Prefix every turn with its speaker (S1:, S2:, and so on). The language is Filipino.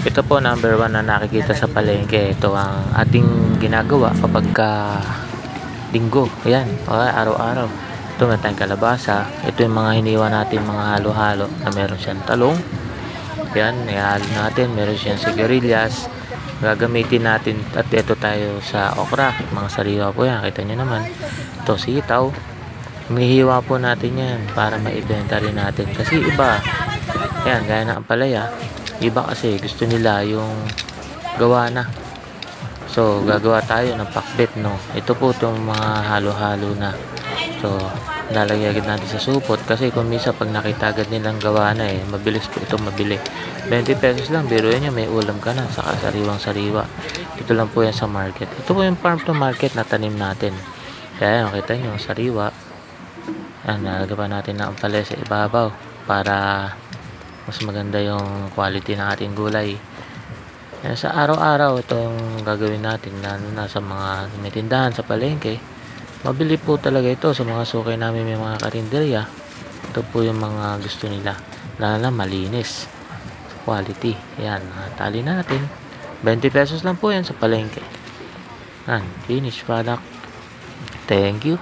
S1: Ito po number 1 na nakikita sa palengke. Ito ang ating ginagawa kapag linggo. Ayan, araw-araw. Ito meron tayong kalabasa. Ito yung mga hiniwa natin mga halo-halo na meron siyang talong. Ayan, ihalo natin. Meron siyang sigarilyas. Gagamitin natin. At ito tayo sa okra. Mga sariwa po yan. Kita nyo naman. Ito sitaw. Hinihiwa po natin yan para maibenta rin natin. Kasi iba, ayan, gaya ng ampalaya. Iba kasi gusto nila yung gawa na. So, gagawa tayo ng pakbet, no. Ito po itong mga halo-halo na. So, lalagyan natin sa supot. Kasi kung minsan pag nakita agad nilang gawa na mabilis po ito mabili. 20 pesos lang, biruin nyo, may ulam ka na. Saka sariwang-sariwa. Ito lang po yan sa market. Ito po yung farm to market na tanim natin. Kaya makita nyo, sariwa. Ayan, nalagyan natin ng ampalaya sa ibabaw para mas maganda yung quality ng ating gulay. Sa araw-araw itong gagawin natin na nasa mga may tindahan sa palengke. Mabili po talaga ito sa mga sukay namin, may mga karinderya. Ito po yung mga gusto nila, lalo na malinis, quality. Yan, tali natin. 20 pesos lang po yan sa palengke. Yan, finished product. Thank you.